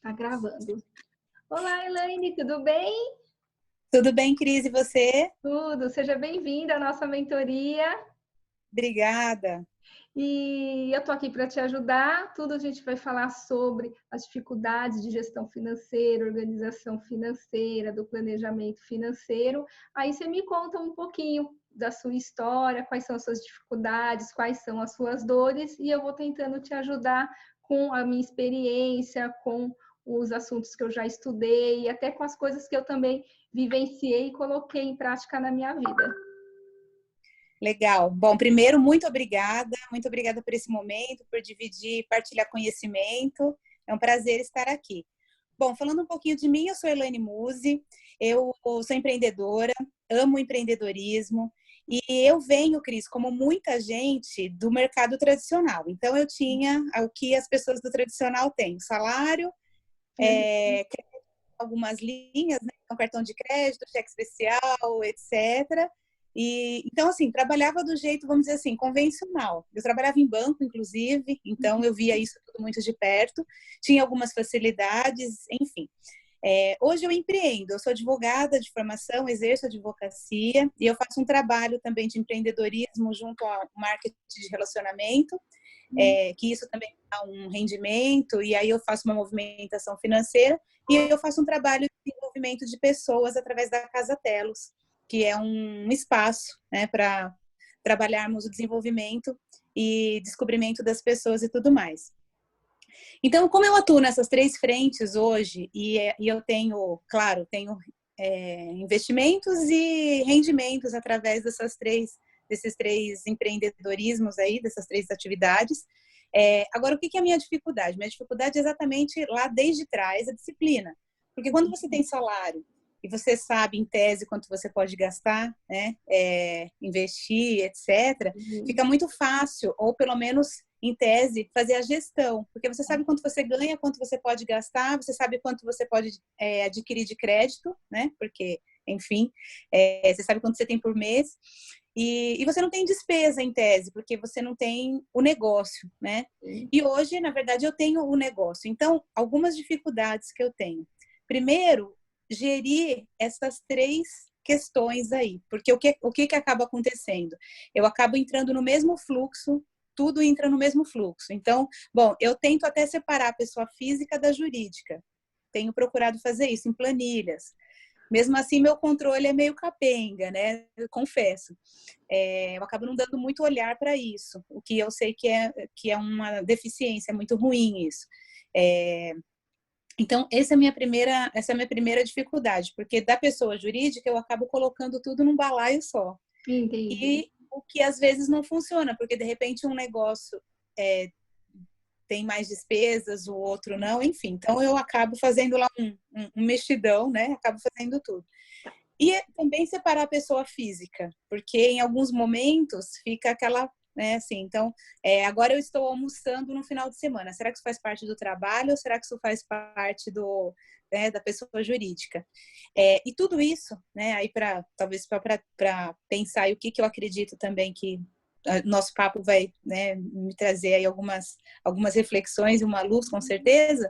Tá gravando. Olá, Elaine, tudo bem? Tudo bem, Cris, e você? Tudo. Seja bem-vinda à nossa mentoria. Obrigada. E eu tô aqui para te ajudar. Tudo a gente vai falar sobre as dificuldades de gestão financeira, organização financeira, do planejamento financeiro. Aí você me conta um pouquinho da sua história, quais são as suas dificuldades, quais são as suas dores, e eu vou tentando te ajudar com a minha experiência, com os assuntos que eu já estudei, e até com as coisas que eu também vivenciei e coloquei em prática na minha vida. Legal. Bom, primeiro, muito obrigada por esse momento, por dividir, partilhar conhecimento. É um prazer estar aqui. Bom, falando um pouquinho de mim, eu sou Elaine Musi, eu sou empreendedora, amo empreendedorismo, e eu venho, Cris, como muita gente, do mercado tradicional. Então, eu tinha o que as pessoas do tradicional têm, salário, algumas linhas, né? Então, cartão de crédito, cheque especial, etc. E então, assim, trabalhava do jeito, vamos dizer assim, convencional. Eu trabalhava em banco, inclusive, então eu via isso tudo muito de perto. Tinha algumas facilidades, enfim. Hoje eu empreendo, eu sou advogada de formação, exerço advocacia e eu faço um trabalho também de empreendedorismo junto ao marketing de relacionamento, que isso também dá um rendimento, e aí eu faço uma movimentação financeira e eu faço um trabalho de desenvolvimento de pessoas através da Casa Telos, que é um espaço, né, para trabalharmos o desenvolvimento e descobrimento das pessoas e tudo mais. Então, como eu atuo nessas três frentes hoje, e eu tenho, claro, tenho investimentos e rendimentos através desses três empreendedorismos aí, dessas três atividades. Agora, o que é a minha dificuldade? Minha dificuldade é exatamente lá desde trás, a disciplina. Porque quando você tem salário e você sabe, em tese, quanto você pode gastar, né, investir, etc., fica muito fácil, ou pelo menos em tese, fazer a gestão, porque você sabe quanto você ganha, quanto você pode gastar, você sabe quanto você pode adquirir de crédito, né? Porque, enfim, você sabe quanto você tem por mês, e você não tem despesa em tese, porque você não tem o negócio, né? E hoje, na verdade, eu tenho o negócio. Então, algumas dificuldades que eu tenho. Primeiro, gerir essas três questões aí, porque o que acaba acontecendo? Eu acabo entrando no mesmo fluxo, tudo entra no mesmo fluxo. Então, bom, eu tento até separar a pessoa física da jurídica. Tenho procurado fazer isso em planilhas. Mesmo assim, meu controle é meio capenga, né? Eu confesso. Eu acabo não dando muito olhar para isso, o que eu sei que é uma deficiência, é muito ruim isso. Então, essa é a minha primeira dificuldade, porque da pessoa jurídica eu acabo colocando tudo num balaio só. Entendi. E o que às vezes não funciona, porque de repente um negócio tem mais despesas, o outro não, enfim. Então eu acabo fazendo lá um mexidão, né? Acabo fazendo tudo. E também separar a pessoa física, porque em alguns momentos fica aquela, né, assim, então, agora eu estou almoçando no final de semana. Será que isso faz parte do trabalho ou será que isso faz parte da pessoa jurídica? E tudo isso, né, aí talvez para pensar e o que eu acredito também que nosso papo vai, né, me trazer aí algumas reflexões e uma luz, com certeza.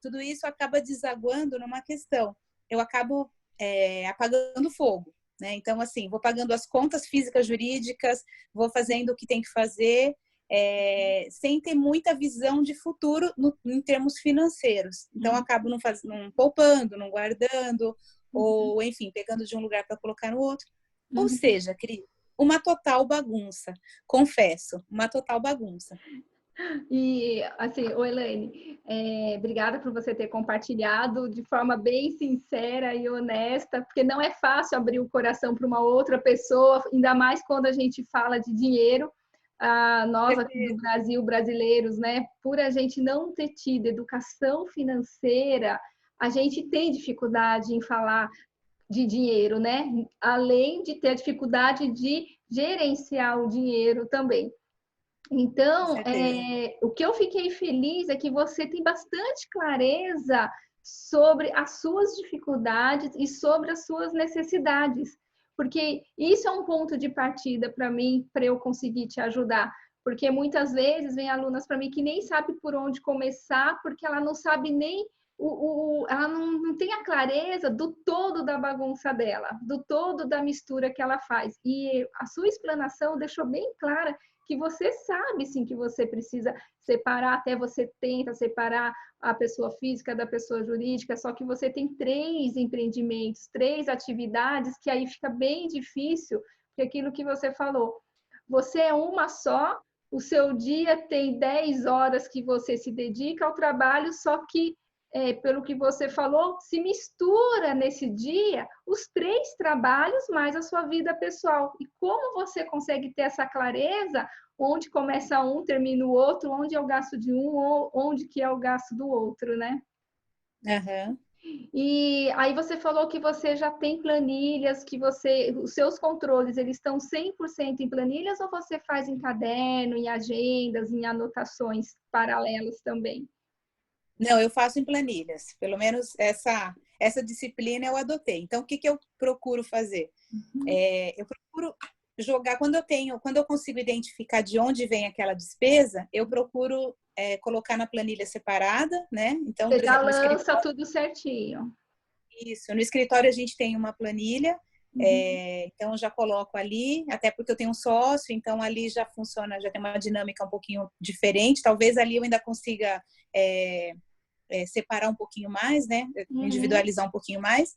Tudo isso acaba desaguando numa questão. Eu acabo apagando fogo, né? Então, assim, vou pagando as contas físicas, jurídicas, vou fazendo o que tem que fazer, sem ter muita visão de futuro em termos financeiros. Então, acabo não poupando, não guardando, ou, enfim, pegando de um lugar para colocar no outro. Ou seja, Cris, uma total bagunça, confesso, uma total bagunça. E, assim, Elaine, obrigada por você ter compartilhado de forma bem sincera e honesta, porque não é fácil abrir o coração para uma outra pessoa, ainda mais quando a gente fala de dinheiro. Nós aqui do Brasil, brasileiros, né, por a gente não ter tido educação financeira, a gente tem dificuldade em falar de dinheiro, né? Além de ter a dificuldade de gerenciar o dinheiro também. Então, o que eu fiquei feliz é que você tem bastante clareza sobre as suas dificuldades e sobre as suas necessidades, porque isso é um ponto de partida para mim, para eu conseguir te ajudar. Porque muitas vezes vem alunas para mim que nem sabe por onde começar, porque ela não sabe nem ela não tem a clareza do todo da bagunça dela, do todo da mistura que ela faz. E a sua explanação deixou bem clara que você sabe, sim, que você precisa separar, até você tenta separar a pessoa física da pessoa jurídica, só que você tem 3 empreendimentos, 3 atividades, que aí fica bem difícil, porque aquilo que você falou, você é uma só, o seu dia tem 10 horas que você se dedica ao trabalho, só que pelo que você falou, se mistura nesse dia os 3 trabalhos mais a sua vida pessoal. E como você consegue ter essa clareza, onde começa um, termina o outro, onde é o gasto de um, ou onde que é o gasto do outro, né? Aham. E aí você falou que você já tem planilhas, que você, os seus controles, eles estão 100% em planilhas ou você faz em caderno, em agendas, em anotações paralelas também? Não, eu faço em planilhas. Pelo menos essa disciplina eu adotei. Então, o que que eu procuro fazer? Eu procuro jogar quando eu consigo identificar de onde vem aquela despesa, eu procuro colocar na planilha separada, né? Então, Você por já exemplo, lança tudo certinho. no escritório a gente tem uma planilha, Uhum. então eu já coloco ali, até porque eu tenho um sócio, então ali já funciona, já tem uma dinâmica um pouquinho diferente. Talvez ali eu ainda consiga separar um pouquinho mais, né? Uhum. Individualizar um pouquinho mais.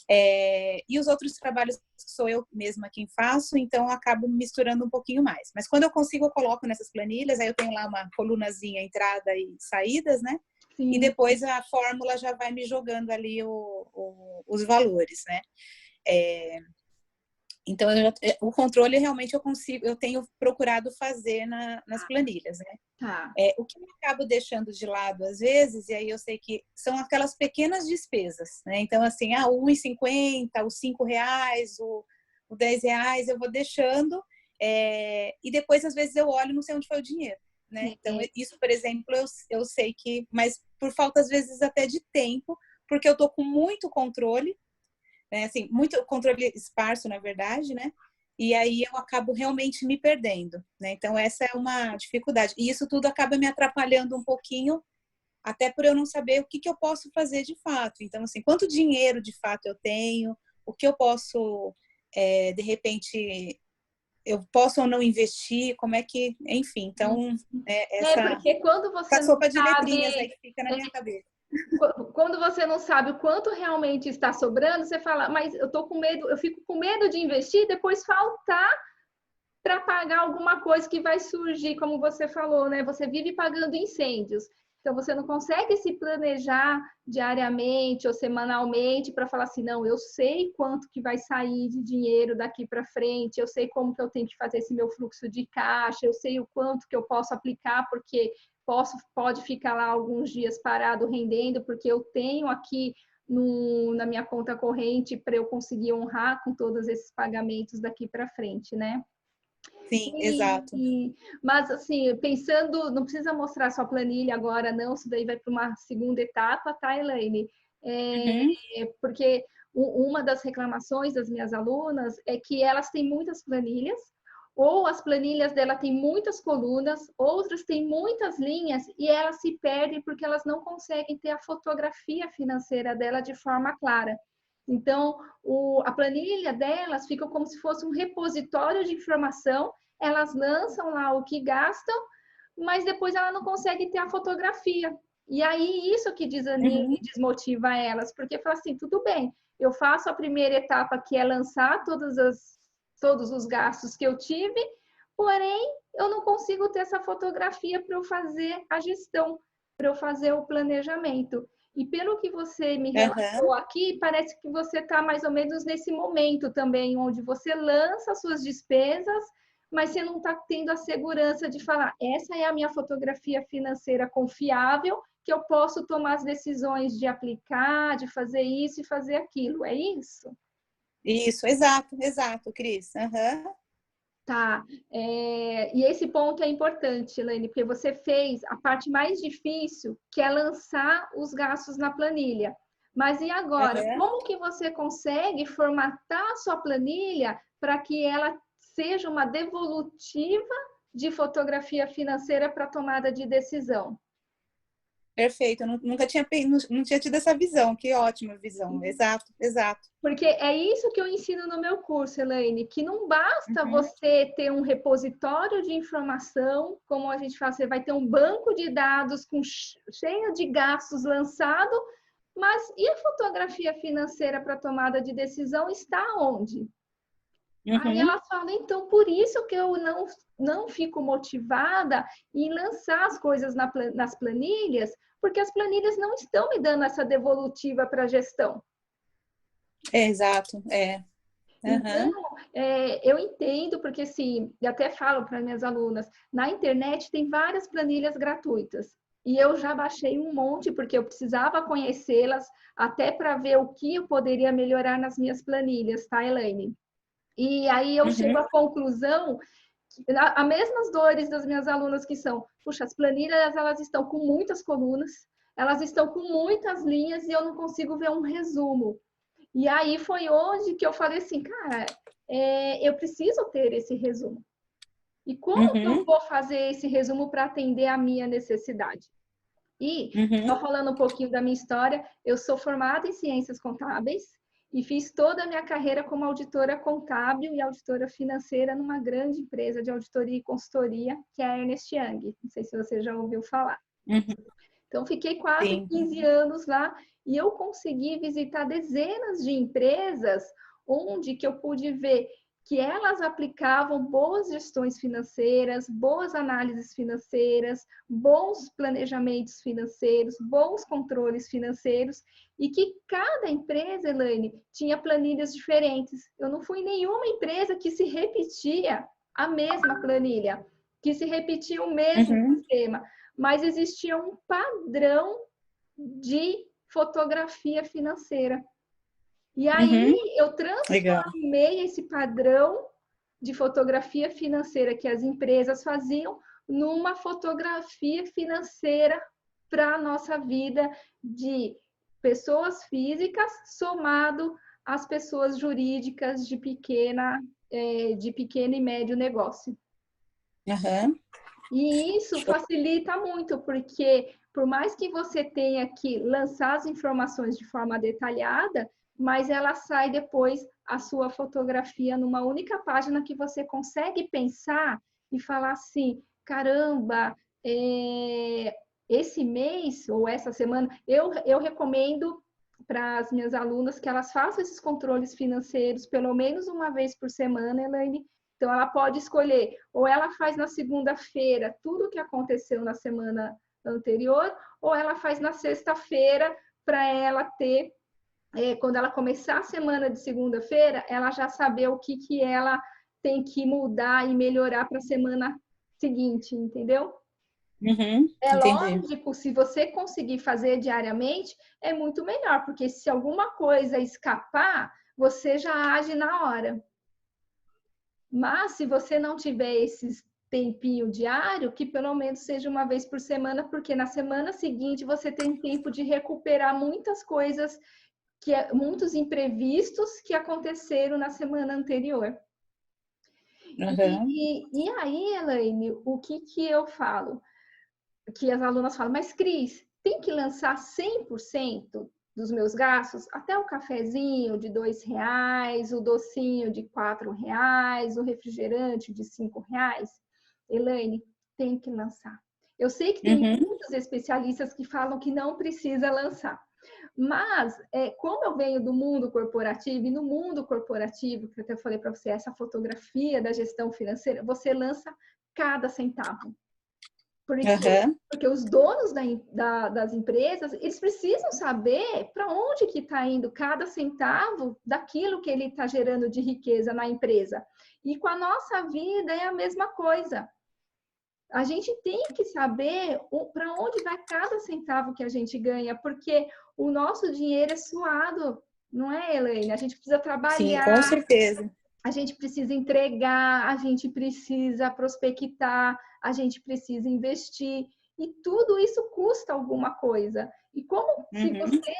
E os outros trabalhos sou eu mesma quem faço, então eu acabo misturando um pouquinho mais. Mas quando eu consigo, eu coloco nessas planilhas, aí eu tenho lá uma colunazinha, entrada e saídas, né? E Sim. depois a fórmula já vai me jogando ali os valores, né? Então, o controle realmente eu tenho procurado fazer nas planilhas, né? Tá. O que eu acabo deixando de lado às vezes, e aí eu sei que são aquelas pequenas despesas, né? Então, assim, o R$ 1,50, os R$ 5, o R$ 10, eu vou deixando, e depois, às vezes, eu olho e não sei onde foi o dinheiro, né? Então, É. isso, por exemplo, eu sei que, mas por falta, às vezes, até de tempo, porque eu tô com muito controle, né? Assim, muito controle esparso, na verdade, né? E aí eu acabo realmente me perdendo, né? Então essa é uma dificuldade. E isso tudo acaba me atrapalhando um pouquinho, até por eu não saber o que que eu posso fazer de fato. Então, assim, quanto dinheiro de fato eu tenho, o que eu posso, de repente, eu posso ou não investir, como é que, enfim. Então, essa Porque quando você não sopa de letrinhas aí sabe, que fica na minha cabeça. quando você não sabe o quanto realmente está sobrando, você fala, mas eu tô com medo, eu fico com medo de investir, depois faltar para pagar alguma coisa que vai surgir, como você falou, né? Você vive pagando incêndios. Então você não consegue se planejar diariamente ou semanalmente para falar assim, não, eu sei quanto que vai sair de dinheiro daqui para frente, eu sei como que eu tenho que fazer esse meu fluxo de caixa, eu sei o quanto que eu posso aplicar, porque pode ficar lá alguns dias parado rendendo, porque eu tenho aqui na minha conta corrente para eu conseguir honrar com todos esses pagamentos daqui para frente, né? Sim, exato. Mas, assim, pensando, não precisa mostrar sua planilha agora, não, isso daí vai para uma segunda etapa, tá, Elaine? Uhum. Porque uma das reclamações das minhas alunas é que elas têm muitas planilhas, ou as planilhas dela têm muitas colunas, outras têm muitas linhas, e elas se perdem porque elas não conseguem ter a fotografia financeira dela de forma clara. Então, a planilha delas fica como se fosse um repositório de informação, elas lançam lá o que gastam, mas depois ela não consegue ter a fotografia. E aí isso que desanima Uhum. e desmotiva elas, porque fala assim, tudo bem, eu faço a primeira etapa que é lançar todos os gastos que eu tive, porém eu não consigo ter essa fotografia para eu fazer a gestão, para eu fazer o planejamento. E pelo que você me Uhum. relatou aqui, parece que você está mais ou menos nesse momento também, onde você lança suas despesas, mas você não está tendo a segurança de falar, essa é a minha fotografia financeira confiável, que eu posso tomar as decisões de aplicar, de fazer isso e fazer aquilo. É isso? Isso, exato, exato, Cris. Uhum. Tá. E esse ponto é importante, Elaine, porque você fez a parte mais difícil, que é lançar os gastos na planilha. Mas e agora? Uhum. Como que você consegue formatar a sua planilha para que ela seja uma devolutiva de fotografia financeira para tomada de decisão? Perfeito, eu nunca tinha, não tinha tido essa visão, que ótima visão, exato, exato. Porque é isso que eu ensino no meu curso, Elaine, que não basta Uhum. você ter um repositório de informação, como a gente fala, você vai ter um banco de dados cheio de gastos lançado, mas e a fotografia financeira para tomada de decisão está onde? Aí Uhum. elas falam, então, por isso que eu não fico motivada em lançar as coisas nas planilhas, porque as planilhas não estão me dando essa devolutiva para a gestão. É, exato, é. Então, Uhum. eu entendo, porque assim, eu até falo para minhas alunas, na internet tem várias planilhas gratuitas. E eu já baixei um monte, porque eu precisava conhecê-las, até para ver o que eu poderia melhorar nas minhas planilhas, tá, Elaine? E aí eu chego Uhum. à conclusão, as mesmas dores das minhas alunas que são, puxa, as planilhas elas estão com muitas colunas, elas estão com muitas linhas e eu não consigo ver um resumo. E aí foi onde que eu falei assim, cara, eu preciso ter esse resumo. E como que eu Uhum. vou fazer esse resumo para atender a minha necessidade? E, Uhum. só falando um pouquinho da minha história, eu sou formada em ciências contábeis e fiz toda a minha carreira como auditora contábil e auditora financeira numa grande empresa de auditoria e consultoria, que é a Ernst Young. Não sei se você já ouviu falar. Uhum. Então, fiquei quase Sim. 15 anos lá e eu consegui visitar dezenas de empresas onde que eu pude ver que elas aplicavam boas gestões financeiras, boas análises financeiras, bons planejamentos financeiros, bons controles financeiros e que cada empresa, Elaine, tinha planilhas diferentes. Eu não fui em nenhuma empresa que se repetia a mesma planilha, que se repetia o mesmo Uhum. sistema, mas existia um padrão de fotografia financeira. E aí Uhum. eu Legal. transformei esse padrão de fotografia financeira que as empresas faziam numa fotografia financeira para a nossa vida de pessoas físicas somado às pessoas jurídicas de pequeno e médio negócio. Uhum. E isso Show. facilita muito, porque por mais que você tenha que lançar as informações de forma detalhada, mas ela sai depois a sua fotografia numa única página que você consegue pensar e falar assim: caramba, esse mês ou essa semana, eu recomendo para as minhas alunas que elas façam esses controles financeiros pelo menos uma vez por semana, Elaine. Então, ela pode escolher, ou ela faz na segunda-feira tudo o que aconteceu na semana anterior, ou ela faz na sexta-feira para ela ter, quando ela começar a semana de segunda-feira, ela já saber o que ela tem que mudar e melhorar para a semana seguinte, entendeu? Uhum. É Entendi. lógico, se você conseguir fazer diariamente, é muito melhor, porque se alguma coisa escapar, você já age na hora. Mas se você não tiver esse tempinho diário, que pelo menos seja uma vez por semana, porque na semana seguinte você tem tempo de recuperar muitas coisas, muitos imprevistos que aconteceram na semana anterior. Uhum. E aí, Elaine, o que eu falo? Que as alunas falam, mas Cris, tem que lançar 100% dos meus gastos, até o cafezinho de R$ 2, o docinho de R$ 4, o refrigerante de R$ 5. Elaine, tem que lançar. Eu sei que tem Uhum. muitos especialistas que falam que não precisa lançar. Mas, como eu venho do mundo corporativo, e no mundo corporativo, que eu até falei para você, essa fotografia da gestão financeira, você lança cada centavo. Uhum. Porque os donos das empresas, eles precisam saber para onde que está indo cada centavo daquilo que ele está gerando de riqueza na empresa. E com a nossa vida é a mesma coisa. A gente tem que saber para onde vai cada centavo que a gente ganha, porque o nosso dinheiro é suado, não é, Elaine? A gente precisa Sim, com trabalhar, certeza. a gente precisa entregar, a gente precisa prospectar, a gente precisa investir. E tudo isso custa alguma coisa. E como se Uhum. você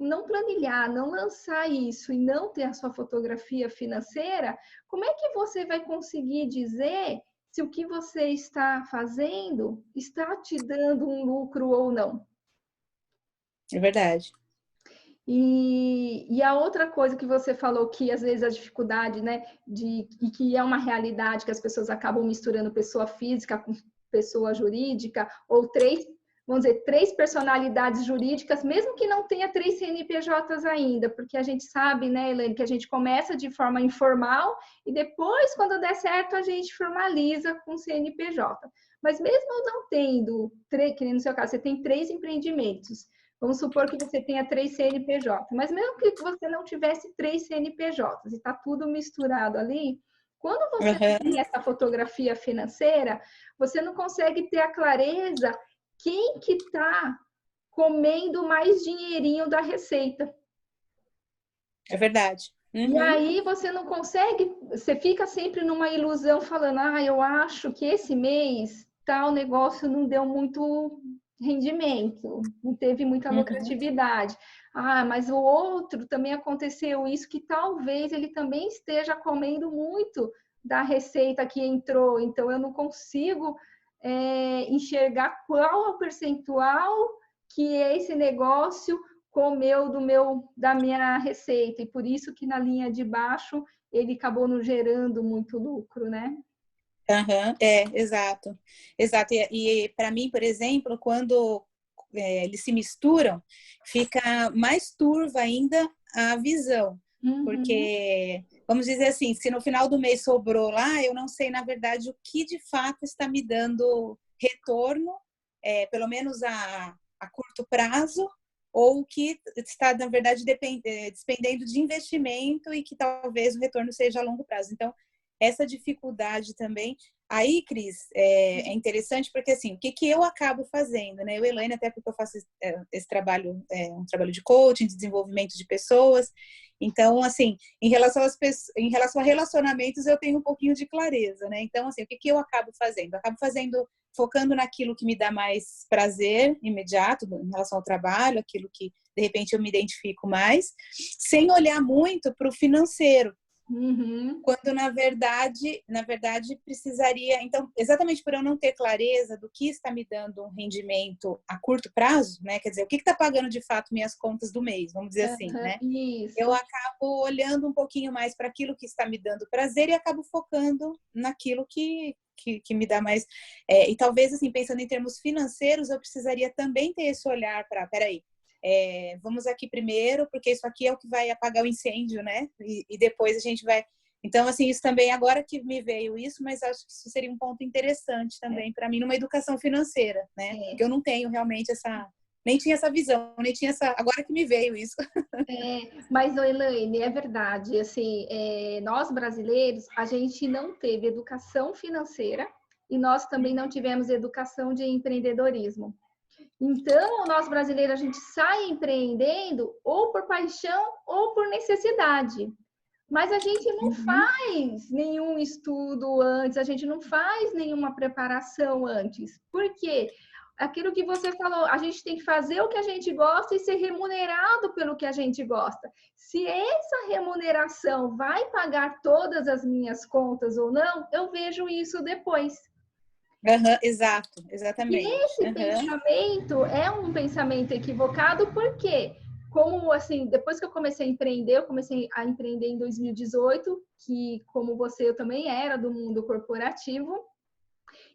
não planilhar, não lançar isso e não ter a sua fotografia financeira, como é que você vai conseguir dizer se o que você está fazendo está te dando um lucro ou não. É verdade. E a outra coisa que você falou, que às vezes a dificuldade, né, e que é uma realidade que as pessoas acabam misturando pessoa física com pessoa jurídica, ou vamos dizer, três personalidades jurídicas, mesmo que não tenha 3 CNPJs ainda, porque a gente sabe, né, Elaine, que a gente começa de forma informal e depois, quando der certo, a gente formaliza com CNPJ. Mas mesmo não tendo, que nem no seu caso, você tem 3 empreendimentos. Vamos supor que você tenha 3 CNPJ, mas mesmo que você não tivesse 3 CNPJs e está tudo misturado ali, quando você tem essa fotografia financeira, você não consegue ter a clareza quem que está comendo mais dinheirinho da receita. É verdade. E aí você não consegue, você fica sempre numa ilusão falando, eu acho que esse mês tal negócio não deu muito rendimento, não teve muita lucratividade. Mas o outro também aconteceu isso, que talvez ele também esteja comendo muito da receita que entrou, então eu não consigo enxergar qual é o percentual que esse negócio comeu da minha receita, e por isso que na linha de baixo ele acabou não gerando muito lucro, né? Exato. Exato. E para mim, por exemplo, quando eles se misturam, fica mais turva ainda a visão. Porque, vamos dizer assim, se no final do mês sobrou lá, eu não sei, na verdade, o que de fato está me dando retorno, pelo menos a curto prazo, ou o que está, na verdade, dependendo de investimento e que talvez o retorno seja a longo prazo. Então, essa dificuldade também. Aí, Cris, é interessante porque, assim, o que eu acabo fazendo, né? Eu, Elaine, até porque eu faço esse trabalho, um trabalho de coaching, de desenvolvimento de pessoas. Então, assim, em relação a relacionamentos, eu tenho um pouquinho de clareza, né? Então, assim, o que eu acabo fazendo? Eu acabo focando naquilo que me dá mais prazer imediato em relação ao trabalho, aquilo que, de repente, eu me identifico mais, sem olhar muito para o financeiro. Quando na verdade precisaria, então, exatamente por eu não ter clareza do que está me dando um rendimento a curto prazo, né? Quer dizer, o que está pagando de fato minhas contas do mês, vamos dizer assim, né? Isso. Eu acabo olhando um pouquinho mais para aquilo que está me dando prazer e acabo focando naquilo que me dá mais. E talvez, assim, pensando em termos financeiros, eu precisaria também ter esse olhar para, peraí, vamos aqui primeiro, porque isso aqui é o que vai apagar o incêndio, né? E depois a gente vai... Então, assim, isso também, agora que me veio isso, mas acho que isso seria um ponto interessante também para mim numa educação financeira, né? Porque eu não tenho realmente nem tinha essa visão, nem tinha agora que me veio isso. Mas, Elaine, é verdade, assim, nós brasileiros, a gente não teve educação financeira e nós também não tivemos educação de empreendedorismo. Então, nós brasileiros, a gente sai empreendendo ou por paixão ou por necessidade. Mas a gente não faz nenhum estudo antes, a gente não faz nenhuma preparação antes. Por quê? Aquilo que você falou, a gente tem que fazer o que a gente gosta e ser remunerado pelo que a gente gosta. Se essa remuneração vai pagar todas as minhas contas ou não, eu vejo isso depois. Exato, exatamente. E esse pensamento é um pensamento equivocado, porque, como assim, depois que eu comecei a empreender em 2018, que como você, eu também era do mundo corporativo,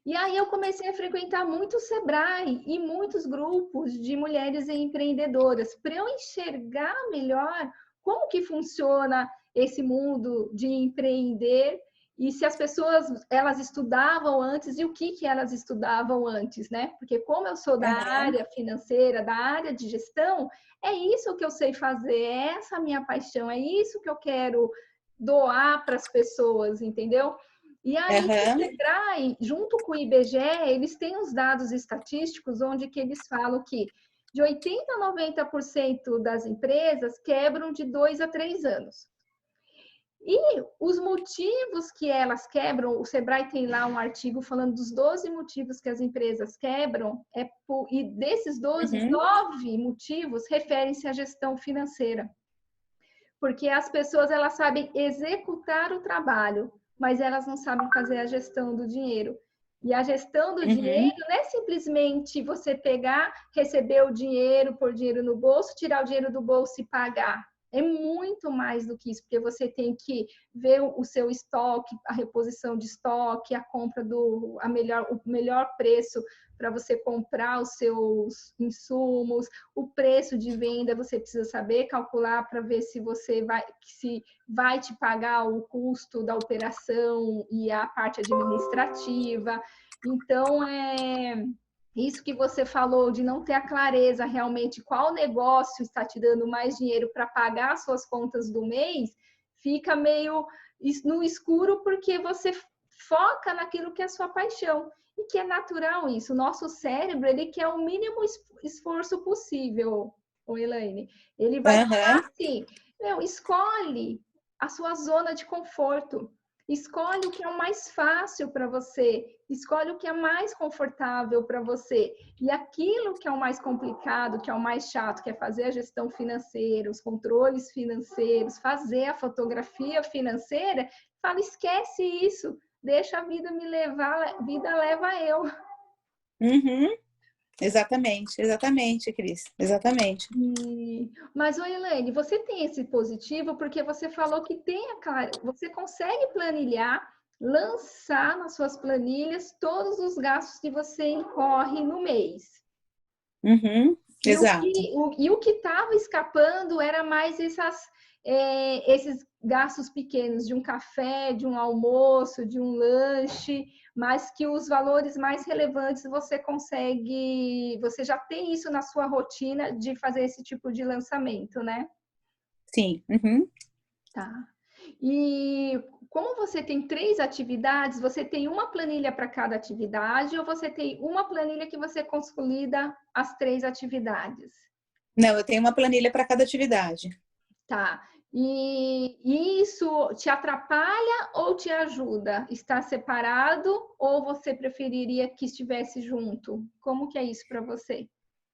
e aí eu comecei a frequentar muito o Sebrae e muitos grupos de mulheres empreendedoras, para eu enxergar melhor como que funciona esse mundo de empreender e se as pessoas, elas estudavam antes e o que elas estudavam antes, né? Porque como eu sou da área financeira, da área de gestão, é isso que eu sei fazer, é essa a minha paixão, é isso que eu quero doar para as pessoas, entendeu? E aí, o Sebrae, junto com o IBGE, eles têm os dados estatísticos onde que eles falam que de 80% a 90% das empresas quebram de 2 a 3 anos. E os motivos que elas quebram, o Sebrae tem lá um artigo falando dos 12 motivos que as empresas quebram, e desses 12, 9 motivos referem-se à gestão financeira. Porque as pessoas, elas sabem executar o trabalho, mas elas não sabem fazer a gestão do dinheiro. E a gestão do Uhum. dinheiro não é simplesmente você pegar, receber o dinheiro, pôr dinheiro no bolso, tirar o dinheiro do bolso e pagar. É muito mais do que isso, porque você tem que ver o seu estoque, a reposição de estoque, a compra o melhor preço para você comprar os seus insumos, o preço de venda você precisa saber calcular para ver se vai te pagar o custo da operação e a parte administrativa. Então, isso que você falou de não ter a clareza realmente qual negócio está te dando mais dinheiro para pagar as suas contas do mês, fica meio no escuro porque você foca naquilo que é a sua paixão. E que é natural isso. O nosso cérebro, ele quer o mínimo esforço possível, Elaine. Ele vai falar assim, escolhe a sua zona de conforto. Escolhe o que é o mais fácil para você, escolhe o que é mais confortável para você. E aquilo que é o mais complicado, que é o mais chato, que é fazer a gestão financeira, os controles financeiros, fazer a fotografia financeira, fala, esquece isso, deixa a vida me levar, a vida leva eu. Uhum. Exatamente, Cris. Exatamente. Mas, Elaine, você tem esse positivo porque você falou que você consegue planilhar, lançar nas suas planilhas todos os gastos que você incorre no mês. Uhum. Exato. E o que estava escapando era mais esses gastos pequenos de um café, de um almoço, de um lanche, mas que os valores mais relevantes você já tem isso na sua rotina de fazer esse tipo de lançamento, né? Sim. Uhum. Tá. E como você tem 3 atividades, você tem uma planilha para cada atividade ou você tem uma planilha que você consolida as 3 atividades? Não, eu tenho uma planilha para cada atividade. Tá. E isso te atrapalha ou te ajuda? Estar separado ou você preferiria que estivesse junto? Como que é isso para você?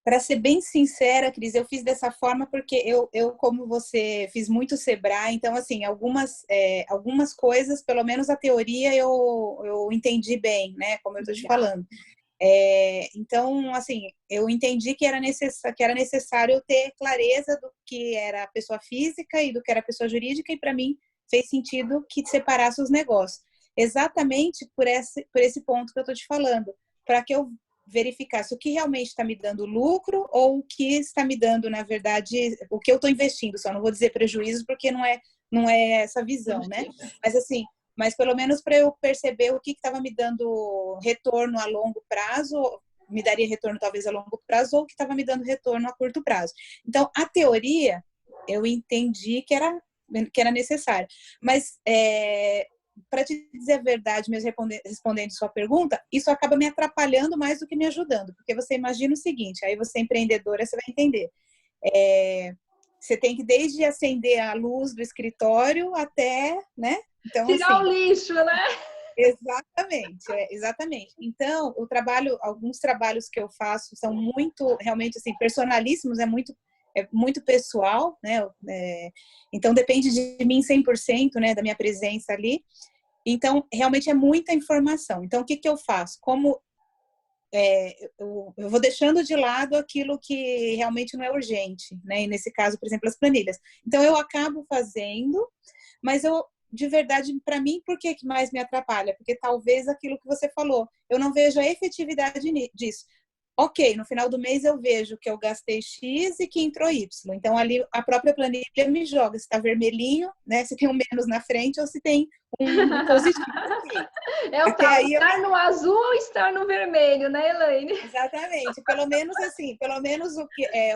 Para ser bem sincera, Cris, eu fiz dessa forma porque eu como você, fiz muito Sebrae, então, assim, algumas coisas, pelo menos a teoria, eu entendi bem, né? Como eu estou te falando. Então, assim, eu entendi que era necessário eu ter clareza do que era a pessoa física e do que era a pessoa jurídica, e para mim fez sentido que separasse os negócios. Exatamente por esse ponto que eu estou te falando, para que eu verificasse o que realmente está me dando lucro ou o que está me dando, na verdade, o que eu estou investindo. Só não vou dizer prejuízo porque não é essa visão, né? Mas assim, mas pelo menos para eu perceber o que estava me dando retorno a longo prazo, me daria retorno talvez a longo prazo, ou o que estava me dando retorno a curto prazo. Então, a teoria, eu entendi que era necessário. Mas, para te dizer a verdade, mesmo respondendo sua pergunta, isso acaba me atrapalhando mais do que me ajudando, porque você imagina o seguinte, aí você é empreendedora, você vai entender. Você tem que desde acender a luz do escritório até, né? Então, tirar assim, o lixo, né? Exatamente. Então, alguns trabalhos que eu faço são muito, realmente, assim, personalíssimos, é muito pessoal, né? Então, depende de mim 100%, né? Da minha presença ali. Então, realmente é muita informação. Então, o que eu faço? Como eu vou deixando de lado aquilo que realmente não é urgente, né? E nesse caso, por exemplo, as planilhas. Então, eu acabo fazendo, mas de verdade, para mim, por que mais me atrapalha? Porque talvez aquilo que você falou, eu não vejo a efetividade disso. Ok, no final do mês eu vejo que eu gastei X e que entrou Y. Então, ali a própria planilha me joga se está vermelhinho, né? Se tem um menos na frente ou se tem um positivo. Okay. É o tal, estar no azul ou estar no vermelho, né, Elaine? Exatamente. Pelo menos assim,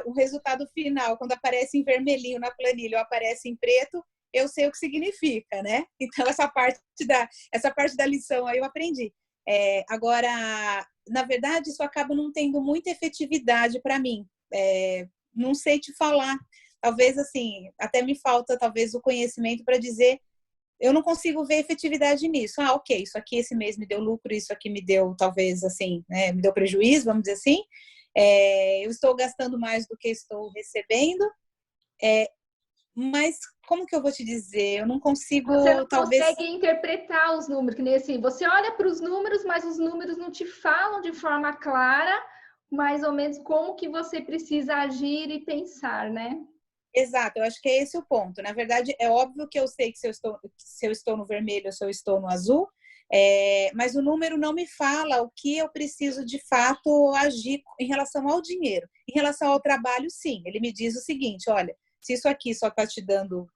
o resultado final, quando aparece em vermelhinho na planilha ou aparece em preto, eu sei o que significa, né? Então, essa parte da lição aí eu aprendi. Agora, na verdade, isso acaba não tendo muita efetividade para mim. Não sei te falar. Talvez, assim, até me falta, talvez, o conhecimento para dizer, eu não consigo ver efetividade nisso. Ok, isso aqui esse mês me deu lucro, isso aqui me deu, talvez, assim, né, me deu prejuízo, vamos dizer assim. Eu estou gastando mais do que estou recebendo. Mas como que eu vou te dizer? Eu não consigo, Você não talvez... consegue interpretar os números, que nem assim, você olha para os números, mas os números não te falam de forma clara, mais ou menos, como que você precisa agir e pensar, né? Exato, eu acho que é esse o ponto. Na verdade, é óbvio que eu sei que se eu estou no vermelho ou se eu estou no azul, mas o número não me fala o que eu preciso de fato agir em relação ao dinheiro. Em relação ao trabalho, sim, ele me diz o seguinte: olha, se isso aqui só está te dando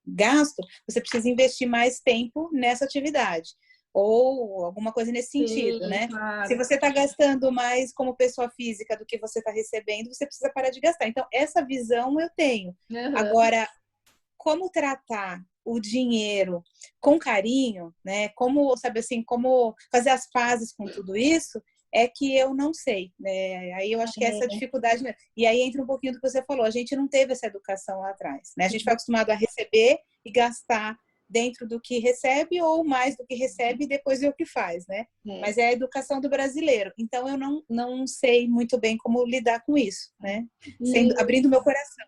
gasto, você precisa investir mais tempo nessa atividade. Ou alguma coisa nesse sentido, Sim, né? Se claro. você está gastando mais como pessoa física do que você está recebendo, você precisa parar de gastar. Então, essa visão eu tenho. Uhum. Agora, como tratar o dinheiro com carinho, né? Como, sabe assim, como fazer as pazes com tudo isso, é que eu não sei, né? Aí eu acho que é essa dificuldade mesmo. E aí entra um pouquinho do que você falou, a gente não teve essa educação lá atrás, né? A gente foi acostumado a receber e gastar dentro do que recebe ou mais do que recebe e depois ver o que faz, né? É. Mas é a educação do brasileiro. Então eu não sei muito bem como lidar com isso, né? E, Abrindo meu coração.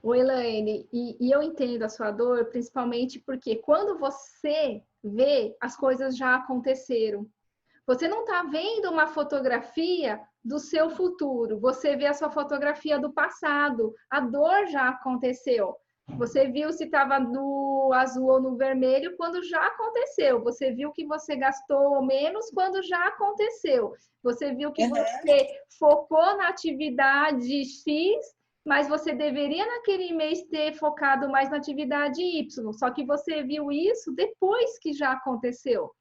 Oi, Elaine, e eu entendo a sua dor, principalmente porque quando você vê, as coisas já aconteceram. Você não está vendo uma fotografia do seu futuro, você vê a sua fotografia do passado. A dor já aconteceu. Você viu se estava no azul ou no vermelho quando já aconteceu. Você viu que você gastou menos quando já aconteceu. Você viu que Uhum. você focou na atividade X, mas você deveria naquele mês ter focado mais na atividade Y. Só que você viu isso depois que já aconteceu.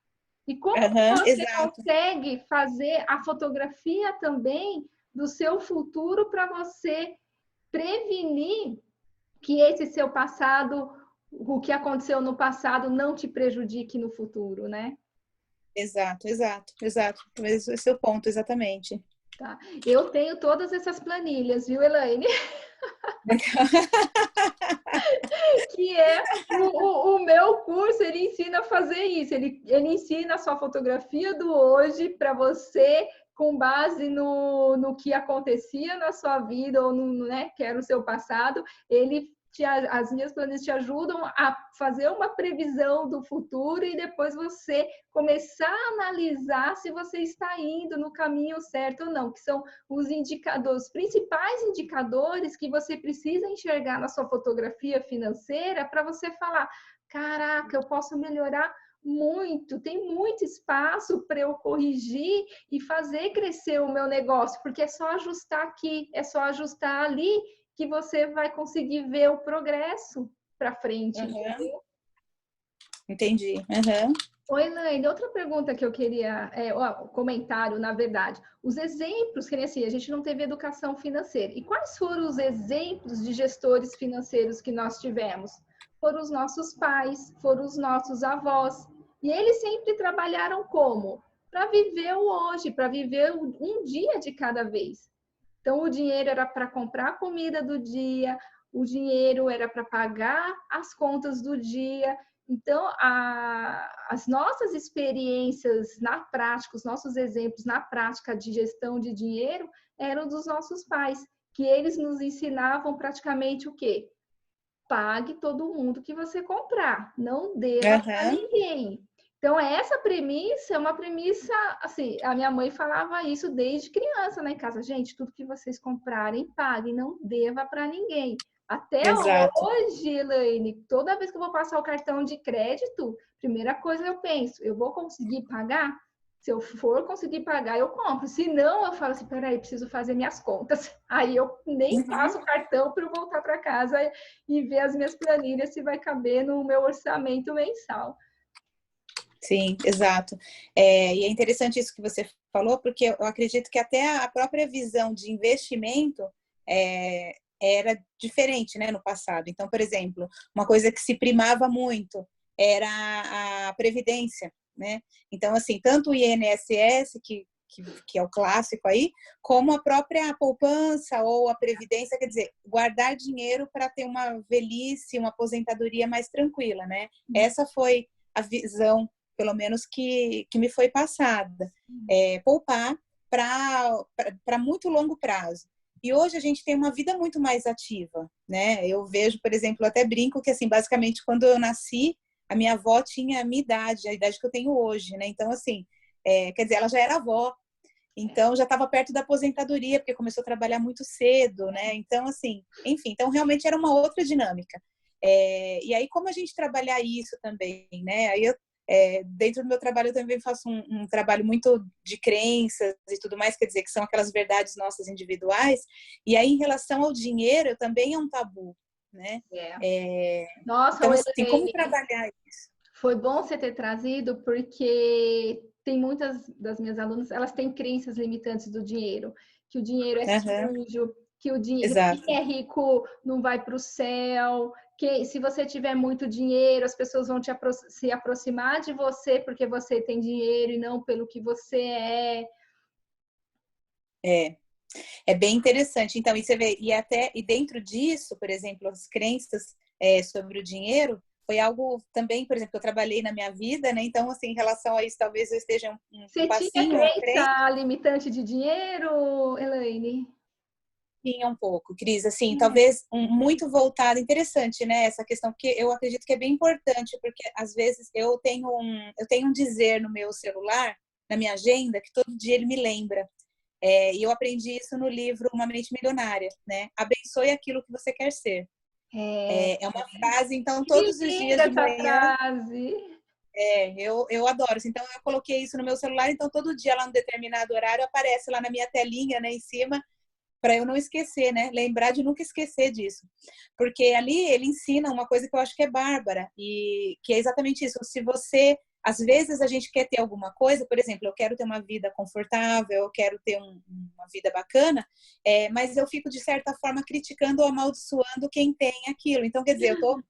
E como Uhum, você exato. consegue fazer a fotografia também do seu futuro para você prevenir que esse seu passado, o que aconteceu no passado, não te prejudique no futuro, né? Exato, exato, exato. Esse é o ponto, exatamente. Tá. Eu tenho todas essas planilhas, viu, Elaine? Que é o meu curso, ele ensina a fazer isso. Ele ensina a sua fotografia do hoje para você, com base no que acontecia na sua vida, ou no, né, que era o seu passado, as minhas planilhas te ajudam a fazer uma previsão do futuro e depois você começar a analisar se você está indo no caminho certo ou não, que são os indicadores, os principais indicadores que você precisa enxergar na sua fotografia financeira para você falar: caraca, eu posso melhorar muito, tem muito espaço para eu corrigir e fazer crescer o meu negócio, porque é só ajustar aqui, é só ajustar ali que você vai conseguir ver o progresso para frente, Uhum, entendeu? entendi. Uhum. Oi, Elaine, outra pergunta que eu queria, comentário, na verdade. Os exemplos, que nem assim, a gente não teve educação financeira. E quais foram os exemplos de gestores financeiros que nós tivemos? Foram os nossos pais, foram os nossos avós. E eles sempre trabalharam como? Para viver o hoje, para viver um dia de cada vez. Então, o dinheiro era para comprar a comida do dia, o dinheiro era para pagar as contas do dia. Então, as nossas experiências na prática, os nossos exemplos na prática de gestão de dinheiro eram dos nossos pais, que eles nos ensinavam praticamente o quê? Pague todo mundo que você comprar, não deva para Uhum. ninguém. Então, essa premissa é uma premissa, assim, a minha mãe falava isso desde criança, né, em casa. Gente, tudo que vocês comprarem, pague, não deva para ninguém. Até Exato. hoje, Elaine, toda vez que eu vou passar o cartão de crédito, primeira coisa eu penso, eu vou conseguir pagar? Se eu for conseguir pagar, eu compro. Se não, eu falo assim, peraí, preciso fazer minhas contas. Aí eu nem Uhum. passo o cartão para eu voltar para casa e ver as minhas planilhas se vai caber no meu orçamento mensal. Sim, exato. E é interessante isso que você falou, porque eu acredito que até a própria visão de investimento era diferente, né, no passado. Então, por exemplo, uma coisa que se primava muito era a previdência, né? Então, assim, tanto o INSS, que é o clássico aí, como a própria poupança ou a previdência, quer dizer, guardar dinheiro para ter uma velhice, uma aposentadoria mais tranquila, né? Essa foi a visão, pelo menos que me foi passada, poupar para muito longo prazo. E hoje a gente tem uma vida muito mais ativa, né? Eu vejo, por exemplo, eu até brinco que, assim, basicamente, quando eu nasci, a minha avó tinha a minha idade, a idade que eu tenho hoje, né? Então, assim, quer dizer, ela já era avó, então já estava perto da aposentadoria, porque começou a trabalhar muito cedo, né? Então, assim, enfim, então realmente era uma outra dinâmica. E aí, como a gente trabalhar isso também, né? Aí eu, dentro do meu trabalho, eu também faço um trabalho muito de crenças e tudo mais, quer dizer, que são aquelas verdades nossas individuais. E aí, em relação ao dinheiro, também é um tabu, né? Nossa, Então, assim, como trabalhar isso? foi bom você ter trazido, porque tem muitas das minhas alunas, elas têm crenças limitantes do dinheiro, que o dinheiro é sujo, que o dinheiro, quem é rico não vai para o céu, que se você tiver muito dinheiro, as pessoas vão se aproximar de você porque você tem dinheiro e não pelo que você é. É bem interessante. Então, e você vê, e dentro disso, por exemplo, as crenças sobre o dinheiro, foi algo também, por exemplo, que eu trabalhei na minha vida, né? Então, assim, em relação a isso, talvez eu esteja Você tinha passinho à frente. crença limitante de dinheiro, Elaine? Tinha um pouco, Cris, assim, talvez muito voltado, interessante, né? Essa questão, porque eu acredito que é bem importante, porque às vezes eu tenho um dizer no meu celular, na minha agenda, que todo dia ele me lembra. E eu aprendi isso no livro Uma Mente Milionária, né? Abençoe aquilo que você quer ser. É uma frase, então, todos os dias de essa manhã. frase. Eu adoro. Então, eu coloquei isso no meu celular, então, todo dia, lá no determinado horário, aparece lá na minha telinha, né, em cima, para eu não esquecer, né? Lembrar de nunca esquecer disso. Porque ali ele ensina uma coisa que eu acho que é bárbara, e que é exatamente isso. Se você, às vezes a gente quer ter alguma coisa, por exemplo, eu quero ter uma vida confortável, eu quero ter uma vida bacana, mas eu fico, de certa forma, criticando ou amaldiçoando quem tem aquilo. Então, quer dizer, eu estou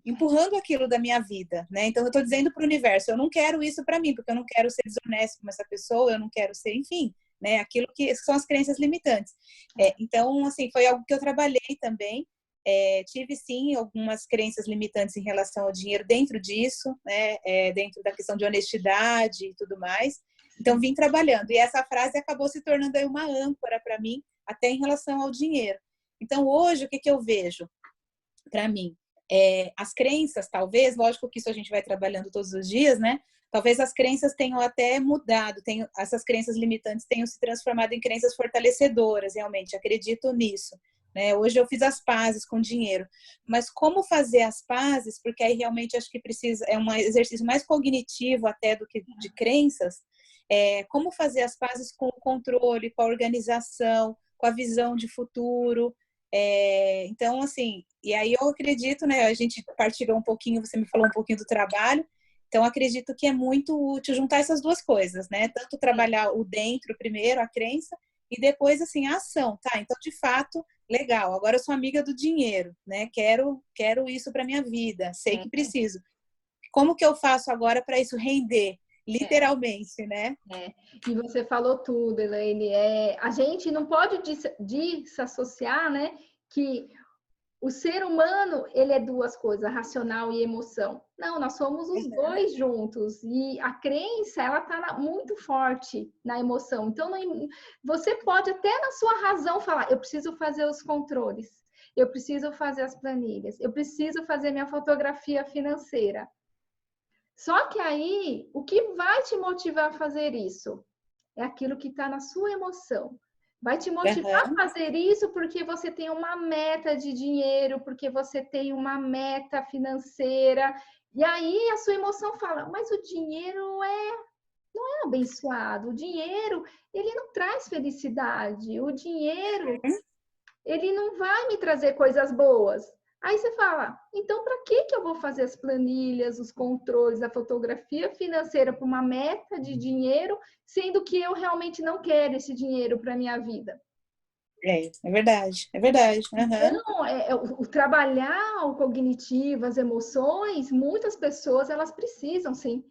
empurrando aquilo da minha vida, né? Então, eu estou dizendo para o universo, eu não quero isso para mim, porque eu não quero ser desonesto com essa pessoa, eu não quero ser, enfim, né? Aquilo que são as crenças limitantes. Então, assim, foi algo que eu trabalhei também. Tive, sim, algumas crenças limitantes em relação ao dinheiro dentro disso, né? Dentro da questão de honestidade e tudo mais. Então, vim trabalhando. E essa frase acabou se tornando aí uma âncora para mim, até em relação ao dinheiro. Então, hoje, o que eu vejo para mim? As crenças, talvez, lógico que isso a gente vai trabalhando todos os dias, né? Talvez as crenças tenham até mudado, essas crenças limitantes tenham se transformado em crenças fortalecedoras, realmente, acredito nisso. Né? Hoje eu fiz as pazes com dinheiro, mas como fazer as pazes, porque aí realmente acho que precisa, é um exercício mais cognitivo até do que de crenças, como fazer as pazes com o controle, com a organização, com a visão de futuro. Então, assim, e aí eu acredito, né, a gente partilhou um pouquinho, você me falou um pouquinho do trabalho, então acredito que é muito útil juntar essas duas coisas, né, tanto trabalhar o dentro primeiro, a crença, e depois, assim, a ação, tá? Então, de fato, legal, agora eu sou amiga do dinheiro, né, quero isso para minha vida, sei que preciso. Como que eu faço agora para isso render? Literalmente, né? E você falou tudo, Elaine. A gente não pode desassociar, né, que o ser humano, ele é duas coisas, racional e emoção. Não, nós somos os dois juntos. E a crença, ela está muito forte na emoção. Então, você pode até na sua razão falar, eu preciso fazer os controles, eu preciso fazer as planilhas, eu preciso fazer minha fotografia financeira. Só que aí, o que vai te motivar a fazer isso? É aquilo que está na sua emoção. Vai te motivar a fazer isso porque você tem uma meta de dinheiro, porque você tem uma meta financeira. E aí a sua emoção fala, mas o dinheiro não é abençoado. O dinheiro, ele não traz felicidade. O dinheiro, ele não vai me trazer coisas boas. Aí você fala, então para que eu vou fazer as planilhas, os controles, a fotografia financeira para uma meta de dinheiro, sendo que eu realmente não quero esse dinheiro para minha vida? É verdade, é verdade. Então, o trabalhar o cognitivo, as emoções, muitas pessoas elas precisam, sim,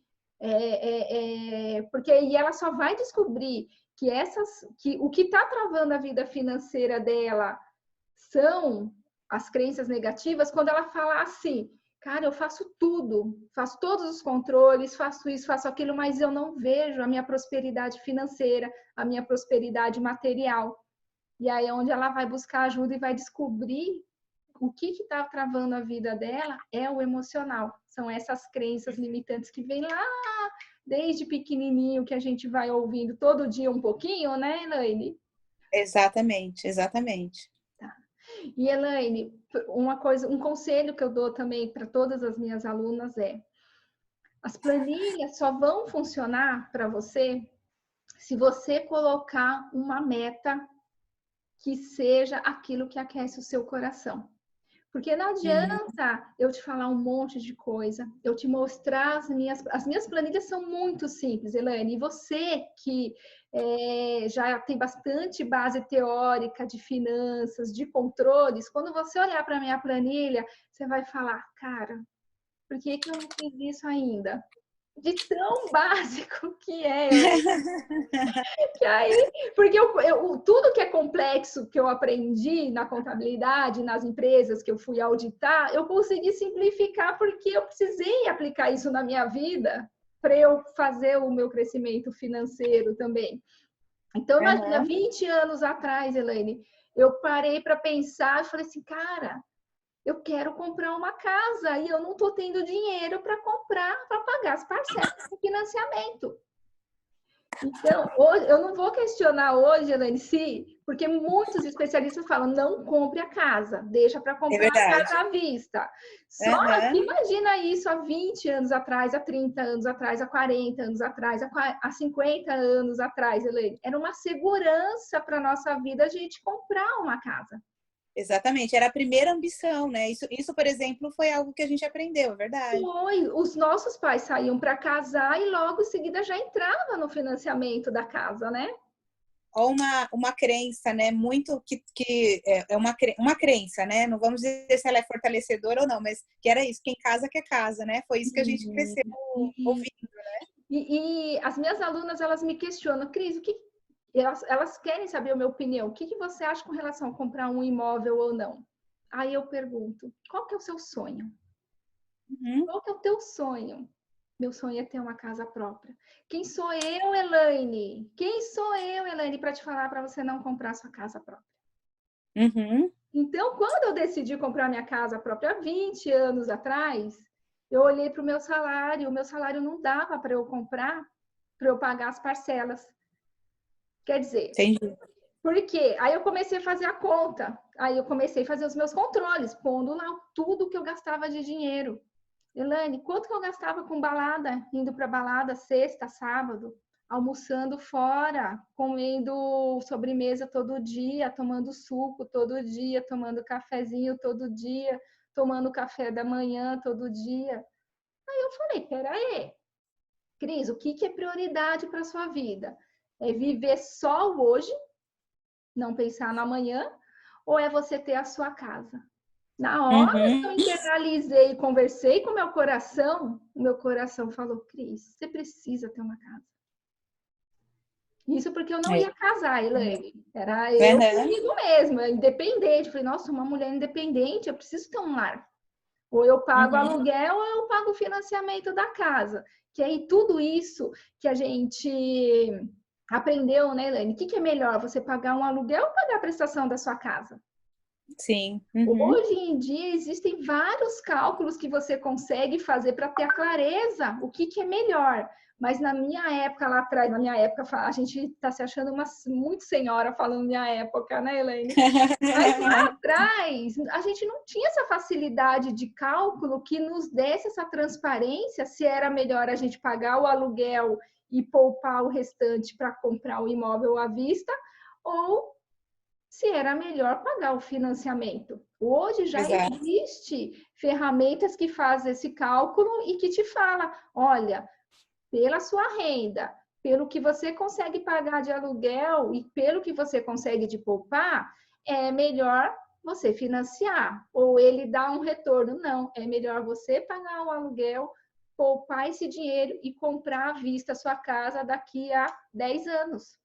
porque aí ela só vai descobrir que o que está travando a vida financeira dela são as crenças negativas quando ela fala assim, cara, eu faço tudo, faço todos os controles, faço isso, faço aquilo, mas eu não vejo a minha prosperidade financeira, a minha prosperidade material. E aí é onde ela vai buscar ajuda e vai descobrir o que está travando a vida dela é o emocional. São essas crenças limitantes que vêm lá desde pequenininho, que a gente vai ouvindo todo dia um pouquinho, né, Elaine? Exatamente, exatamente. Tá. E, Elaine, uma coisa, um conselho que eu dou também para todas as minhas alunas é: as planilhas só vão funcionar para você se você colocar uma meta que seja aquilo que aquece o seu coração. Porque não Uhum. adianta eu te falar um monte de coisa, eu te mostrar as minhas planilhas são muito simples, Elaine, e você que já tem bastante base teórica de finanças, de controles, quando você olhar para a minha planilha, você vai falar, cara, por que que eu não fiz isso ainda? De tão básico que é, Elaine. Que aí, porque tudo que é complexo que eu aprendi na contabilidade, nas empresas que eu fui auditar, eu consegui simplificar porque eu precisei aplicar isso na minha vida para eu fazer o meu crescimento financeiro também. Então, imagina, Uhum. 20 anos atrás, Elaine, eu parei para pensar e falei assim, cara, eu quero comprar uma casa e eu não estou tendo dinheiro para comprar, para pagar as parcelas do financiamento. Então, hoje, eu não vou questionar hoje, Elaine, se, porque muitos especialistas falam, não compre a casa, deixa para É comprar a verdade. casa à vista. Só que Uhum. imagina isso há 20 anos atrás, há 30 anos atrás, há 40 anos atrás, há 50 anos atrás, Elaine. Era uma segurança para a nossa vida a gente comprar uma casa. Exatamente, era a primeira ambição, né? Isso, por exemplo, foi algo que a gente aprendeu, é verdade. Foi, os nossos pais saíam para casar e logo em seguida já entrava no financiamento da casa, né? Ou uma crença, né? Muito que é uma crença, né? Não vamos dizer se ela é fortalecedora ou não, mas que era isso, quem casa quer casa, né? Foi isso que a gente cresceu ouvindo. E as minhas alunas, elas me questionam, Cris, elas querem saber a minha opinião. O que você acha com relação a comprar um imóvel ou não? Aí eu pergunto, qual que é o seu sonho? Uhum. Qual que é o teu sonho? Meu sonho é ter uma casa própria. Quem sou eu, Elaine? Quem sou eu, Elaine, para te falar para você não comprar sua casa própria? Uhum. Então, quando eu decidi comprar minha casa própria há 20 anos atrás, eu olhei para o meu salário não dava para eu comprar, para eu pagar as parcelas. Quer dizer, Entendi. por quê? Aí eu comecei a fazer a conta, aí eu comecei a fazer os meus controles, pondo lá tudo que eu gastava de dinheiro. Elaine, quanto que eu gastava com balada, indo para balada sexta, sábado, almoçando fora, comendo sobremesa todo dia, tomando suco todo dia, tomando cafezinho todo dia, tomando café da manhã todo dia. Aí eu falei, peraí, Cris, o que que é prioridade para sua vida? É viver só o hoje, não pensar no amanhã, ou é você ter a sua casa? Na hora que eu Uhum. internalizei e conversei com o meu coração falou, Cris, você precisa ter uma casa. Isso porque eu não É. ia casar, Elaine. Era eu Uhum. comigo mesma, independente. Falei, nossa, uma mulher independente, eu preciso ter um lar. Ou eu pago Uhum. aluguel ou eu pago o financiamento da casa. Que aí tudo isso que a gente aprendeu, né, Elaine? O que é melhor, você pagar um aluguel ou pagar a prestação da sua casa? Sim. Uhum. Hoje em dia existem vários cálculos que você consegue fazer para ter a clareza, o que é melhor. Mas na minha época lá atrás, na minha época, a gente está se achando muito senhora falando minha época, né, Elaine? Mas lá atrás, a gente não tinha essa facilidade de cálculo que nos desse essa transparência se era melhor a gente pagar o aluguel e poupar o restante para comprar o imóvel à vista, ou se era melhor pagar o financiamento. Hoje já Exato. existe ferramentas que fazem esse cálculo e que te fala, olha, pela sua renda, pelo que você consegue pagar de aluguel e pelo que você consegue de poupar, é melhor você financiar ou ele dá um retorno. Não, é melhor você pagar o aluguel, poupar esse dinheiro e comprar à vista a sua casa daqui a 10 anos.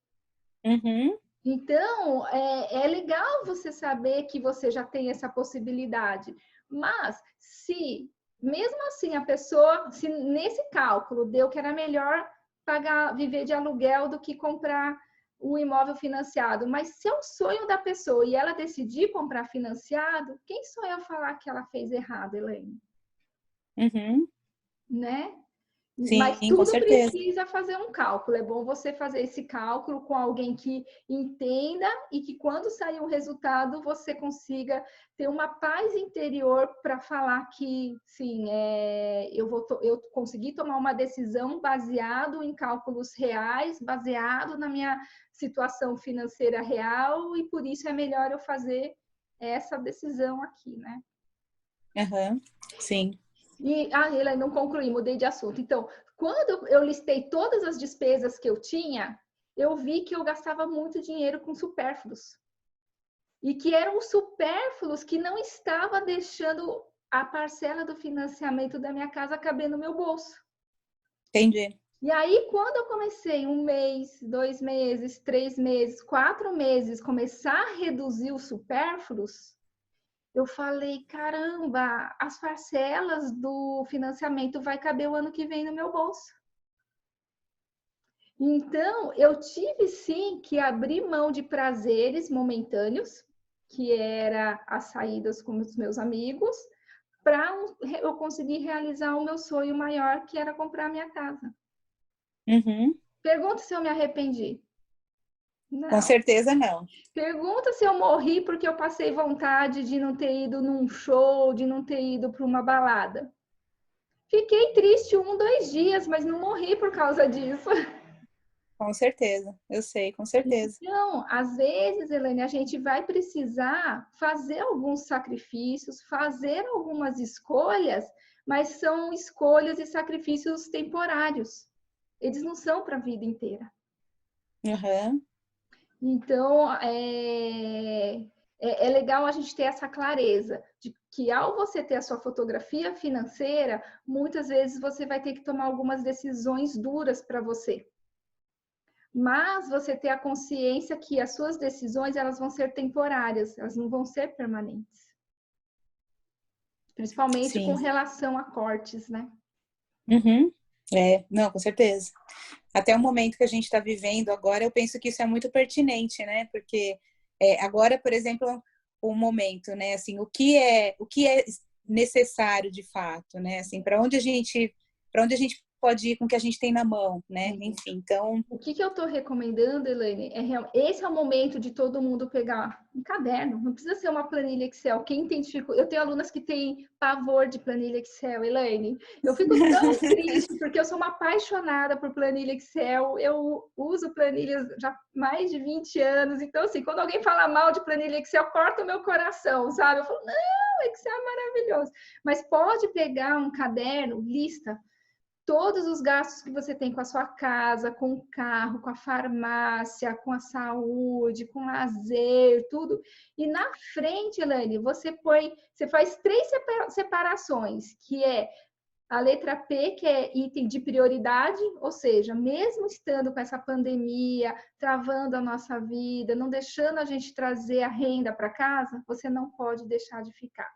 Uhum. Então, é legal você saber que você já tem essa possibilidade. Mas, se mesmo assim a pessoa, se nesse cálculo deu que era melhor pagar, viver de aluguel do que comprar o imóvel financiado, mas se é um sonho da pessoa e ela decidir comprar financiado, quem sou eu falar que ela fez errado, Elaine? Uhum. Né? Mas Sim, com tudo certeza. precisa fazer um cálculo. É bom você fazer esse cálculo com alguém que entenda e que quando sair o resultado você consiga ter uma paz interior para falar que sim, eu consegui tomar uma decisão baseado em cálculos reais, baseado na minha situação financeira real e por isso é melhor eu fazer essa decisão aqui, né? Uhum. Sim. E, Ela não concluí, mudei de assunto. Então, quando eu listei todas as despesas que eu tinha, eu vi que eu gastava muito dinheiro com supérfluos. E que eram os supérfluos que não estava deixando a parcela do financiamento da minha casa caber no meu bolso. Entendi. E aí, quando eu comecei 1 mês, 2 meses, 3 meses, 4 meses, começar a reduzir os supérfluos, eu falei, caramba, as parcelas do financiamento vai caber o ano que vem no meu bolso. Então, eu tive sim que abrir mão de prazeres momentâneos, que era as saídas com os meus amigos, para eu conseguir realizar o meu sonho maior, que era comprar minha casa. Uhum. Pergunta se eu me arrependi. Com Não. certeza não. Pergunta se eu morri porque eu passei vontade de não ter ido num show, de não ter ido para uma balada. Fiquei triste 1, 2 dias, mas não morri por causa disso. Com certeza. Eu sei, com certeza. Então, às vezes, Elaine, a gente vai precisar fazer alguns sacrifícios, fazer algumas escolhas, mas são escolhas e sacrifícios temporários. Eles não são para a vida inteira. Uhum. Então, é legal a gente ter essa clareza de que ao você ter a sua fotografia financeira, muitas vezes você vai ter que tomar algumas decisões duras para você. Mas você ter a consciência que as suas decisões elas vão ser temporárias, elas não vão ser permanentes. Principalmente com Sim. relação a cortes, né? Uhum. É, não, com certeza. Até o momento que a gente está vivendo agora, eu penso que isso é muito pertinente, né? Porque agora, por exemplo, o momento, né? Assim, o que é necessário de fato, né? Assim, para onde a gente pode ir com o que a gente tem na mão, né? Enfim, então. O que eu estou recomendando, Elaine, esse é o momento de todo mundo pegar um caderno, não precisa ser uma planilha Excel. Quem tem dificuldade, eu tenho alunas que têm pavor de planilha Excel, Elaine. Eu fico tão triste porque eu sou uma apaixonada por planilha Excel. Eu uso planilhas já há mais de 20 anos. Então, assim, quando alguém fala mal de planilha Excel, corta o meu coração, sabe? Eu falo, não, Excel é maravilhoso. Mas pode pegar um caderno, lista todos os gastos que você tem com a sua casa, com o carro, com a farmácia, com a saúde, com lazer, tudo. E na frente, Elaine, você faz 3 separações, que é a letra P, que é item de prioridade, ou seja, mesmo estando com essa pandemia, travando a nossa vida, não deixando a gente trazer a renda para casa, você não pode deixar de ficar.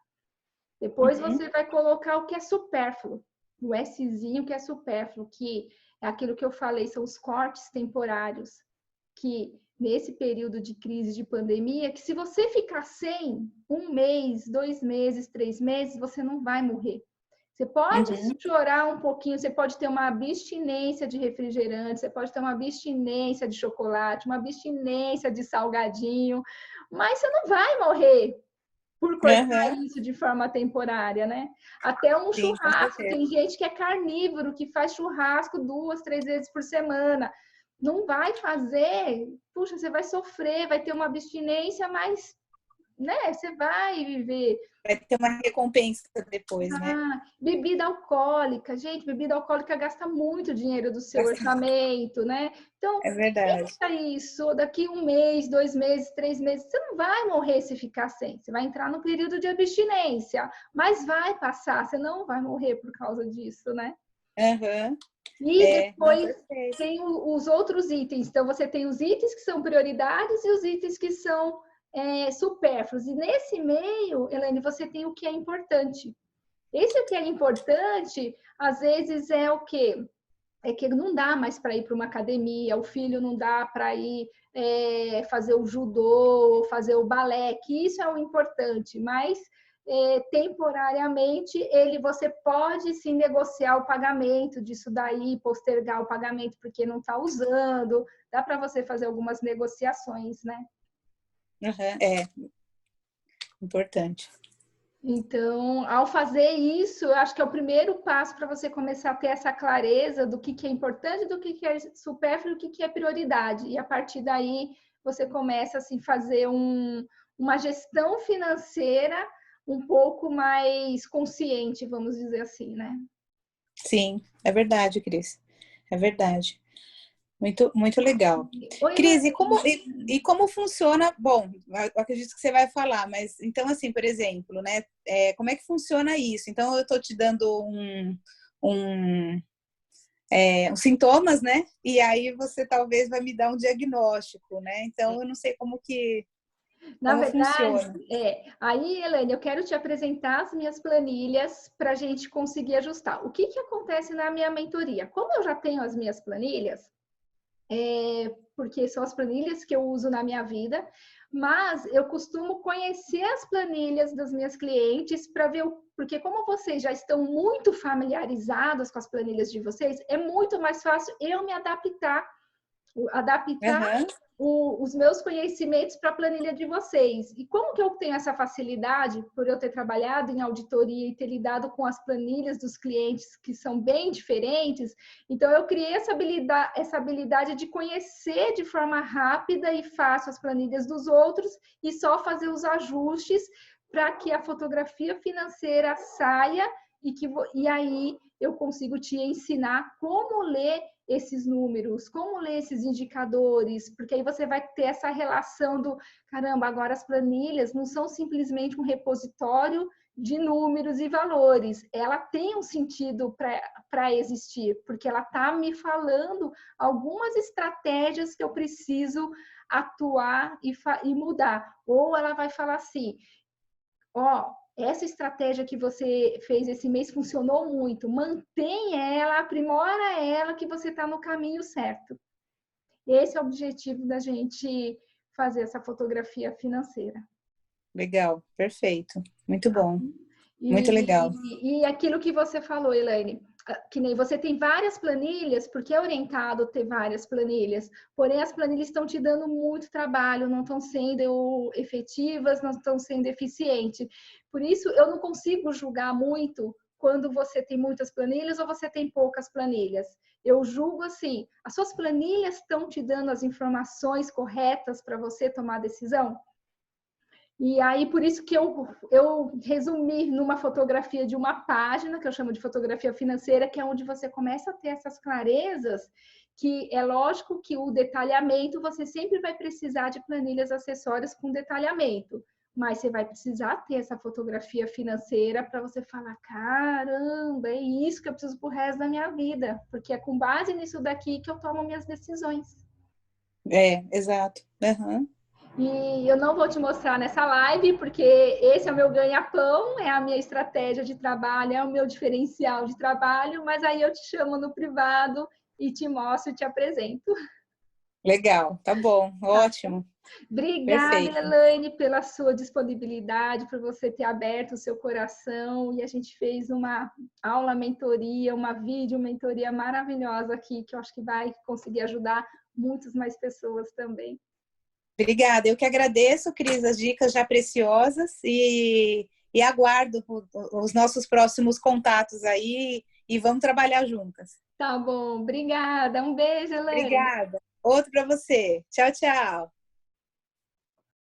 Depois você vai colocar o que é supérfluo, o Szinho que é supérfluo, que é aquilo que eu falei, são os cortes temporários, que nesse período de crise de pandemia, que se você ficar sem 1 mês, 2 meses, 3 meses, você não vai morrer. Você pode chorar um pouquinho, você pode ter uma abstinência de refrigerante, você pode ter uma abstinência de chocolate, uma abstinência de salgadinho, mas você não vai morrer por cortar isso de forma temporária, né? Até um Sim, com churrasco, certeza. tem gente que é carnívoro, que faz churrasco 2, 3 vezes por semana. Não vai fazer, puxa, você vai sofrer, vai ter uma abstinência, mas, né, você vai viver. Vai ter uma recompensa depois, né? Bebida alcoólica, gente, bebida alcoólica gasta muito dinheiro do seu orçamento, né? Então, É verdade. pensa isso, daqui 1 mês, 2 meses, 3 meses, você não vai morrer se ficar sem, você vai entrar no período de abstinência, mas vai passar, você não vai morrer por causa disso, né? Uhum. E depois não, tem os outros itens, então você tem os itens que são prioridades e os itens que são supérfluos, e nesse meio, Elaine, você tem o que é importante. Esse que é importante, às vezes é o quê? é que não dá mais para ir para uma academia, o filho não dá para ir fazer o judô, fazer o balé, que isso é o importante, mas temporariamente você pode sim negociar o pagamento disso daí, postergar o pagamento porque não está usando, dá para você fazer algumas negociações, né? É importante. Então, ao fazer isso, eu acho que é o primeiro passo para você começar a ter essa clareza do que é importante, do que é supérfluo, do que é prioridade. E a partir daí, você começa assim, fazer uma gestão financeira um pouco mais consciente, vamos dizer assim, né? Sim, é verdade, Cris. É verdade. Muito, muito legal. Oi, Cris, e como funciona? Bom, eu acredito que você vai falar, mas então, assim, por exemplo, né? Como é que funciona isso? Então, eu estou te dando uns sintomas, né? E aí você talvez vai me dar um diagnóstico, né? Então, eu não sei na como verdade, funciona. aí, Elaine, eu quero te apresentar as minhas planilhas para a gente conseguir ajustar. O que acontece na minha mentoria? Como eu já tenho as minhas planilhas, porque são as planilhas que eu uso na minha vida, mas eu costumo conhecer as planilhas das minhas clientes para ver, porque como vocês já estão muito familiarizados com as planilhas de vocês, é muito mais fácil eu me adaptar Aham. os meus conhecimentos para a planilha de vocês. E como que eu tenho essa facilidade, por eu ter trabalhado em auditoria e ter lidado com as planilhas dos clientes que são bem diferentes, então eu criei essa habilidade de conhecer de forma rápida e fácil as planilhas dos outros e só fazer os ajustes para que a fotografia financeira saia e aí eu consigo te ensinar como ler esses números, como ler esses indicadores, porque aí você vai ter essa relação do caramba, agora as planilhas não são simplesmente um repositório de números e valores, ela tem um sentido para existir, porque ela está me falando algumas estratégias que eu preciso atuar e mudar. Ou ela vai falar assim, ó, essa estratégia que você fez esse mês funcionou muito, mantém ela, aprimora ela, que você está no caminho certo. Esse é o objetivo da gente fazer essa fotografia financeira. Legal, perfeito. Muito bom, muito legal. E aquilo que você falou, Elaine, que nem você tem várias planilhas, porque é orientado ter várias planilhas, porém as planilhas estão te dando muito trabalho, não estão sendo efetivas, não estão sendo eficientes. Por isso, eu não consigo julgar muito quando você tem muitas planilhas ou você tem poucas planilhas. Eu julgo assim, as suas planilhas estão te dando as informações corretas para você tomar decisão? E aí, por isso que eu resumi numa fotografia de uma página, que eu chamo de fotografia financeira, que é onde você começa a ter essas clarezas, que é lógico que o detalhamento, você sempre vai precisar de planilhas acessórias com detalhamento, mas você vai precisar ter essa fotografia financeira para você falar, caramba, é isso que eu preciso pro resto da minha vida, porque é com base nisso daqui que eu tomo minhas decisões. Exato. Uhum. E eu não vou te mostrar nessa live, porque esse é o meu ganha-pão, é a minha estratégia de trabalho, é o meu diferencial de trabalho, mas aí eu te chamo no privado e te mostro e te apresento. Legal, tá bom, Tá? ótimo, Obrigada, perfeito. Elaine, pela sua disponibilidade, por você ter aberto o seu coração e a gente fez uma aula mentoria, uma vídeo mentoria maravilhosa aqui, que eu acho que vai conseguir ajudar muitas mais pessoas também. Obrigada, eu que agradeço, Cris, as dicas já preciosas e aguardo os nossos próximos contatos aí e vamos trabalhar juntas. Tá bom, obrigada. Um beijo, Elaine. Obrigada. Outro para você. Tchau, tchau.